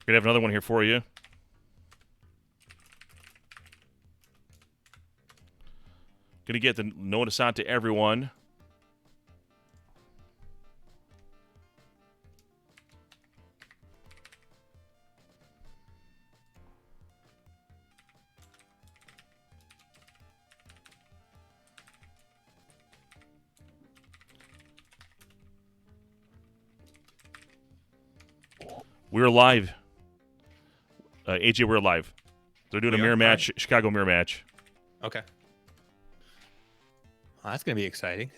We're going to have another one here for you. Going to get the notice out to everyone. We're live. AJ, we're live. They're doing a mirror match, right. Chicago mirror match. Okay. Well, that's going to be exciting.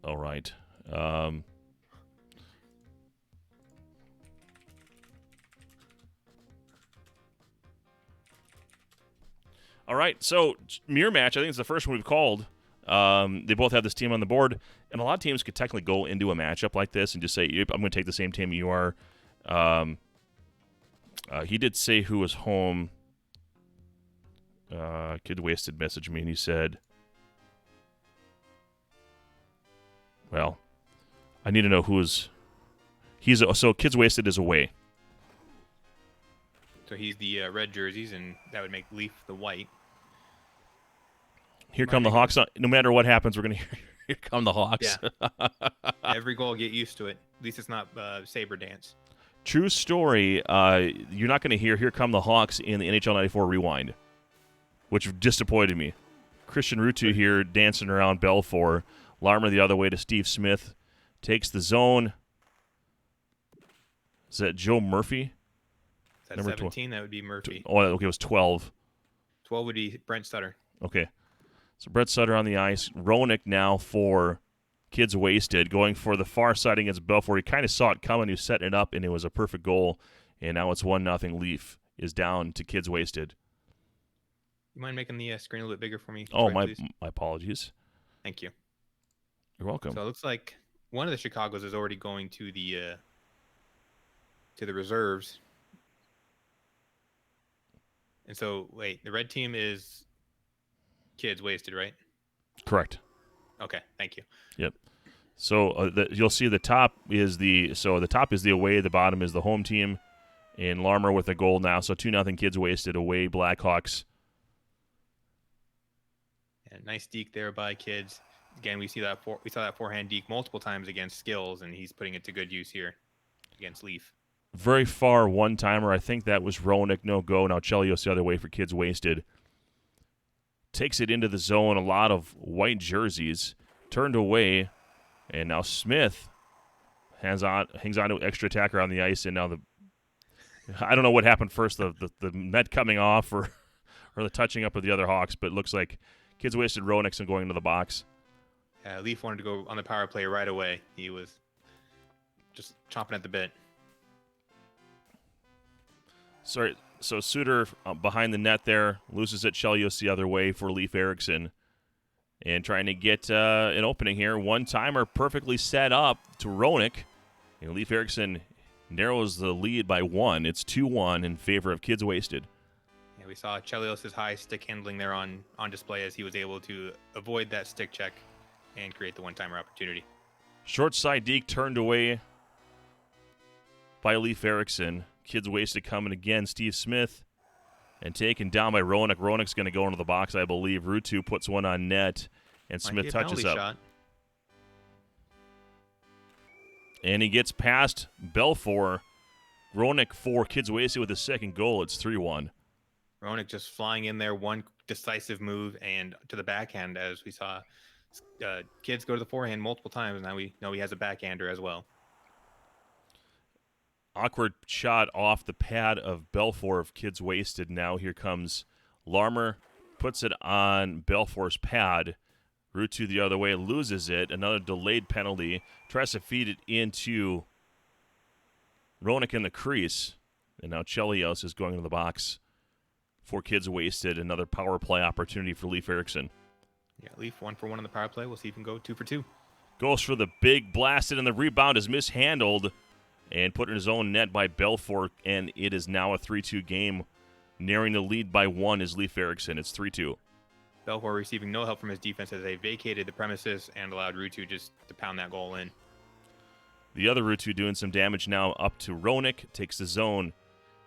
All right. All right, so mirror match, I think it's the first one we've called. They both have this team on the board, and a lot of teams could technically go into a matchup like this and just say, yep, I'm going to take the same team you are. He did say who was home. Kidswasted messaged me, and he said, well, I need to know who's... So Kidswasted is away. So he's the red jerseys, and that would make Leif the white. Here come the Hawks. No matter what happens, we're going to here come the Hawks. Yeah. Every goal, get used to it. At least it's not saber dance. True story. You're not going to hear Here Come the Hawks in the NHL94 Rewind, which disappointed me. Christian Rutu here dancing around Belfour. Larmer the other way to Steve Smith. Takes the zone. Is that Joe Murphy? Is that number 17? That would be Murphy. Oh, okay, it was 12. 12 would be Brent Sutter. Okay. So Brett Sutter on the ice. Roenick now for Kidswasted, going for the far side against Belfour. He kind of saw it coming. He was setting it up, and it was a perfect goal. And now it's 1-0. Leaf is down to Kidswasted. You mind making the screen a little bit bigger for me? Oh, my apologies. Thank you. You're welcome. So it looks like one of the Chicagos is already going to the reserves. And so, wait, the red team is Kidswasted, right? Correct. Okay, thank you. Yep. So you'll see the top is the away, the bottom is the home team, and Larmer with a goal now. So 2-0 Kidswasted away Blackhawks. And nice deke there by Kids. Again, we saw that forehand deke multiple times against Skills, and he's putting it to good use here against Leif. Very far one-timer. I think that was Roenick, no go. Now Chelios the other way for Kidswasted. Takes it into the zone. A lot of white jerseys turned away, and now Smith hangs on to extra attacker on the ice, and now I don't know what happened first, the net coming off or the touching up of the other Hawks, but it looks like Kidswasted Roenickson going into the box. Leif wanted to go on the power play right away. He was just chomping at the bit. Sorry, so Suter behind the net there, loses it. Chelios the other way for Leif Erikson. And trying to get an opening here. One-timer perfectly set up to Roenick. And Leif Erikson narrows the lead by 1. It's 2-1 in favor of Kidswasted. Yeah, we saw Chelios' high stick handling there on display as he was able to avoid that stick check and create the one-timer opportunity. Short side deke turned away by Leif Erikson. Kidswasted coming again. Steve Smith and taken down by Roenick. Roenick's going to go into the box, I believe. Rutu puts one on net, and Smith touches up. Shot. And he gets past Belfour. Roenick for Kidswasted with his second goal. It's 3-1. Roenick just flying in there, one decisive move, and to the backhand, as we saw Kids go to the forehand multiple times, and now we know he has a backhander as well. Awkward shot off the pad of Belfour of Kidswasted. Now here comes Larmer, puts it on Belfour's pad. Rutu the other way, loses it. Another delayed penalty. Tries to feed it into Roenick in the crease. And now Chelios is going to the box for Kidswasted. Another power play opportunity for Leif Erikson. Yeah, Leif 1 for 1 on the power play. We'll see if he can go 2 for 2. Goes for the big blasted, and the rebound is mishandled and put in his own net by Belfour, and it is now a 3-2 game. Narrowing the lead by 1 is Leif Erikson. It's 3-2. Belfour receiving no help from his defense as they vacated the premises and allowed Rutu just to pound that goal in. The other Rutu doing some damage now up to Roenick. Takes the zone.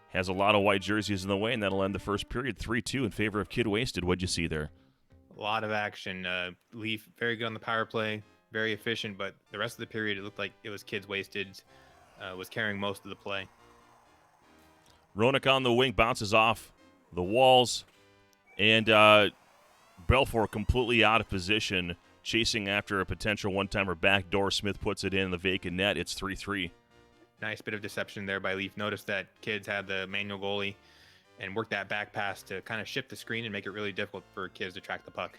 Has a lot of white jerseys in the way, and that'll end the first period 3-2 in favor of Kidswasted. What'd you see there? A lot of action. Leif, very good on the power play, very efficient, but the rest of the period, it looked like it was Kidswasted, was carrying most of the play. Roenick on the wing, bounces off the walls, and Belfour completely out of position, chasing after a potential one-timer backdoor. Smith puts it in the vacant net. It's 3-3. Nice bit of deception there by Leif. Notice that Kids had the manual goalie and worked that back pass to kind of shift the screen and make it really difficult for Kids to track the puck.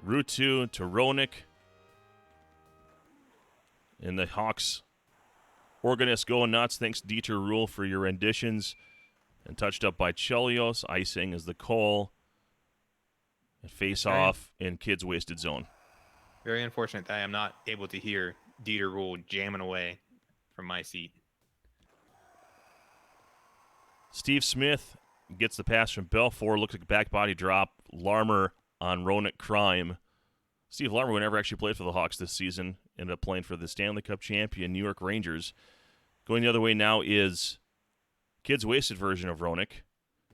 Rutu to Roenick. And the Hawks organist going nuts. Thanks, Dieter Rule, for your renditions. And touched up by Chelios. Icing is the call. And face off in Kidswasted zone. Very unfortunate that I am not able to hear Dieter Rule jamming away from my seat. Steve Smith gets the pass from Belfour. Looks like a back body drop. Larmer on Roenick crime. Steve Larmer, who never actually played for the Hawks this season, ended up playing for the Stanley Cup champion New York Rangers. Going the other way now is Kidswasted version of Roenick.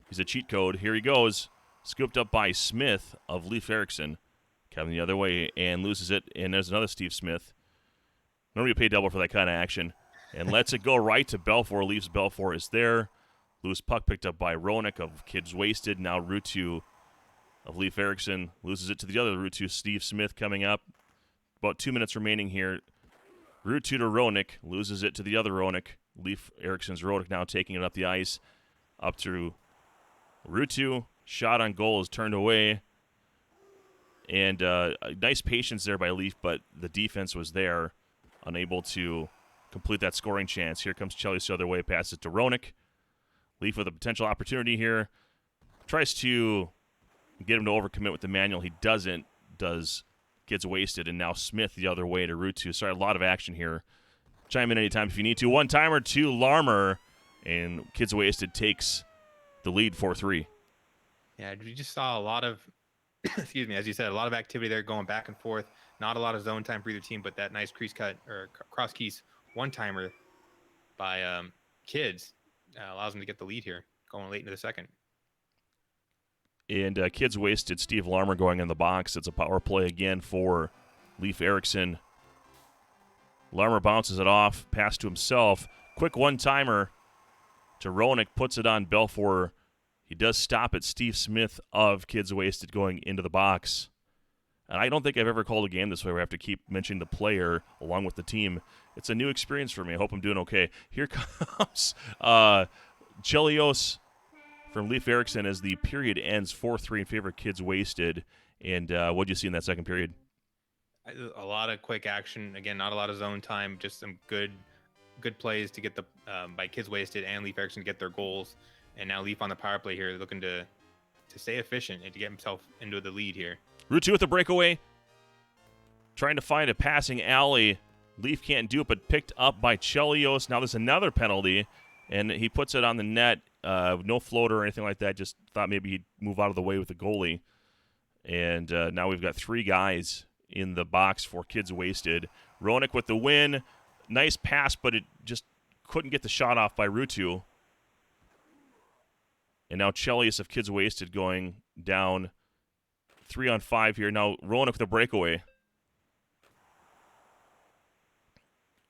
He's a cheat code. Here he goes. Scooped up by Smith of Leif Erikson. Coming the other way and loses it. And there's another Steve Smith. Normally you pay double for that kind of action. And lets it go right to Belfour. Leif's Belfour is there. Loose puck picked up by Roenick of Kidswasted. Now Rutu of Leif Erikson loses it to the other Rutu, Steve Smith, coming up. About 2 minutes remaining here. Rutu to Roenick. Loses it to the other Roenick. Leif Erikson's Roenick now taking it up the ice. Up to Rutu. Shot on goal is turned away. And nice patience there by Leif, but the defense was there. Unable to complete that scoring chance. Here comes Chelios the other way. Passes it to Roenick. Leif with a potential opportunity here. Tries to get him to overcommit with the manual. He doesn't. Gets wasted. And now Smith the other way to Rutu. Sorry, a lot of action here. Chime in anytime if you need to. One-timer to Larmer. And Kidswasted takes the lead 4-3. Yeah, we just saw a lot of, excuse me, as you said, a lot of activity there going back and forth. Not a lot of zone time for either team, but that nice crease cut or cross keys one-timer by Kids allows them to get the lead here, going late into the second. And Kidswasted, Steve Larmer going in the box. It's a power play again for Leif Erikson. Larmer bounces it off, pass to himself. Quick one-timer to Roenick, puts it on Belfour. He does stop at Steve Smith of Kidswasted going into the box. And I don't think I've ever called a game this way where I have to keep mentioning the player along with the team. It's a new experience for me. I hope I'm doing okay. Here comes Chelios from Leif Erikson as the period ends 4-3 in favor of Kidswasted. And what did you see in that second period? A lot of quick action. Again, not a lot of zone time. Just some good plays to get the by Kidswasted and Leif Erikson to get their goals. And now Leif on the power play here, looking to stay efficient and to get himself into the lead here. Rutu with the breakaway. Trying to find a passing alley. Leif can't do it, but picked up by Chelios. Now there's another penalty, and he puts it on the net. No floater or anything like that. Just thought maybe he'd move out of the way with the goalie. And now we've got three guys in the box for Kidswasted. Roenick with the win. Nice pass, but it just couldn't get the shot off by Rutu. And now Chelios of Kidswasted going down 3-on-5 here. Now Roenick with a breakaway.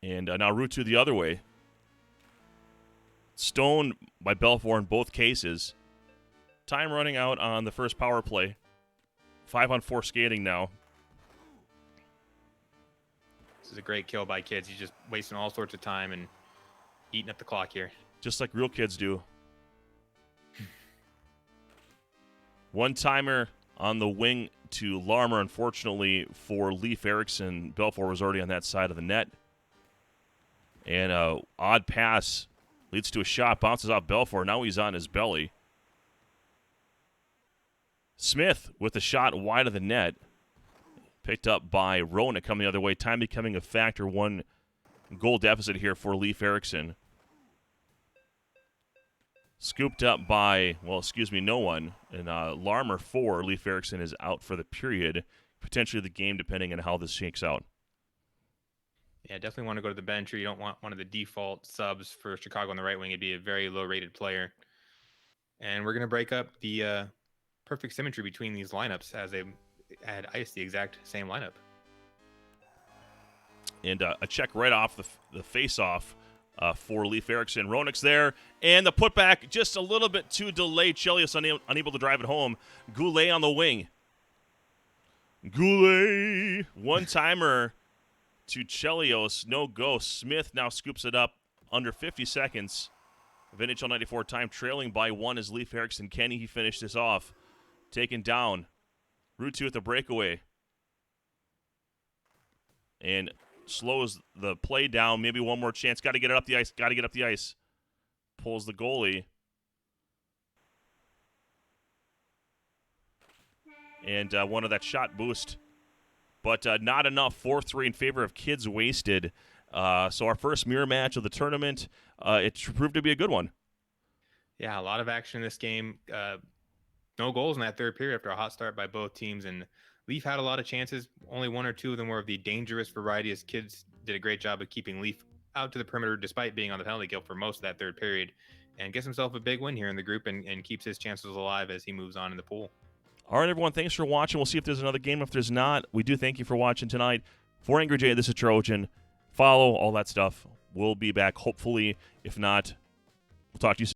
And now Rutu the other way. Stoned by Belfour in both cases. Time running out on the first power play. 5-on-4 skating now. This is a great kill by Kids. He's just wasting all sorts of time and eating up the clock here. Just like real kids do. One-timer on the wing to Larmer. Unfortunately for Leif Erikson, Belfour was already on that side of the net. And an odd pass leads to a shot. Bounces off Belfour. Now he's on his belly. Smith with a shot wide of the net. Picked up by Roenick coming the other way. Time becoming a factor. 1 goal deficit here for Leif Erikson. Scooped up by, no one. And Larmer for Leif Erikson is out for the period. Potentially the game, depending on how this shakes out. Yeah, definitely want to go to the bench, or you don't want one of the default subs for Chicago on the right wing. It'd be a very low-rated player. And we're going to break up the perfect symmetry between these lineups as they had ice the exact same lineup. And a check right off the face-off for Leif Erikson. Roenick's there, and the putback just a little bit too delayed. Chelios unable to drive it home. Goulet on the wing. Goulet, one-timer to Chelios. No go. Smith now scoops it up under 50 seconds of NHL94 time, trailing by 1 as Leif Erikson. Kenny, he finished this off. Taken down. Route 2 at the breakaway. And slows the play down. Maybe one more chance. Got to get it up the ice. Got to get up the ice. Pulls the goalie. And one of that shot boost. But not enough. 4-3 in favor of Kidswasted. So our first mirror match of the tournament, it proved to be a good one. Yeah, a lot of action in this game. No goals in that third period after a hot start by both teams. And Leaf had a lot of chances. Only 1 or 2 of them were of the dangerous variety, as Kids did a great job of keeping Leaf out to the perimeter despite being on the penalty kill for most of that third period, and gets himself a big win here in the group and keeps his chances alive as he moves on in the pool. All right, everyone, thanks for watching. We'll see if there's another game. If there's not, we do thank you for watching tonight. For Angry Jay, this is Trojan. Follow all that stuff. We'll be back, hopefully. If not, we'll talk to you soon.